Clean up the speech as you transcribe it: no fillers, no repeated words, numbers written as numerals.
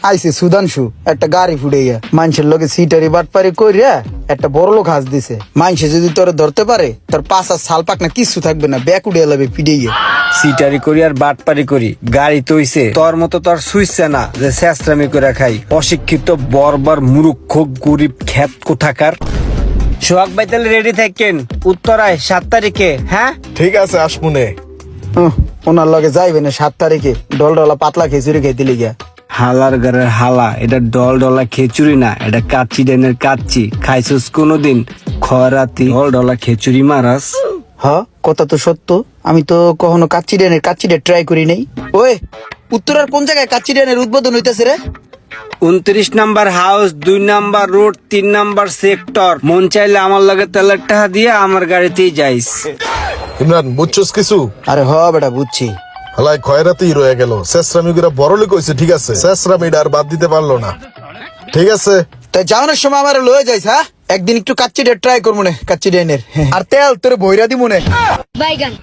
আইসে সুধাংশু একটা গাড়ি ফুড়াইয়া মানুষের লোকে সিটারি বাটপারি কইরা একটা বড় লোক হাস দিছে। মানুষে যদি তোর ধরতে পারে তোর পাশা সাল পাক না কিছু থাকবে না, ব্যাক উড়িয়ে লাবে পিড়াইয়া। সিটারি করি আর বাটপারি করি, গাড়ি তৈছে তোর মতো তোর সুইছে না যে শেষরামি করে খাই। অশিক্ষিত বর্বর মূর্খ গরিব খ্যাত কোথাকার। সোহাগ ভাই তাহলে রেডি থাকেন, উত্তরায় 7 তারিখে। হ্যাঁ ঠিক আছে আসমুনে। ওনার লগে যাইবে না 7 তারিখে, ডল ডলা পাতলা খিচুড়ি খাইতে লিগা। হালার ঘরের হালা, এটা ডল ডলা খিচুড়ি না, এটা কাচ্চি ডেনের কাচ্চি। খাইছিস কোনোদিন খরাতি ডল ডলা খিচুড়ি মারাস? হ, কথা তো সত্য, আমি তো কখনো কাচ্চি ট্রাই করি নাই। ওই উত্তরার কোন জায়গায় কাচ্চি ডেনের উদ্বোধন হইতেছে রে? 29 number house, 2 number road, 3 number sector. মন চাইলে আমার লগে তেলের টাকা দিয়ে আমার গাড়িতেই যাইস। ইমরান বুঝছস কিছু? আরে হ বেটা বুঝছি। হালাই খয়রাতেই রয়ে গেল। শেষরামিগুলা বড় লোক হইছে, ঠিক আছে, শেষরামিটা আর বাদ দিতে পারলো না। ঠিক আছে তাই যাওয়ানোর সময় আমার লয়ে যাইস। হ্যাঁ, একদিন একটু কাচ্চি ডে ট্রাই করবো না, কাচ্চি ডেনের। আর তেল তোর বইরা দিব না। বাইগান।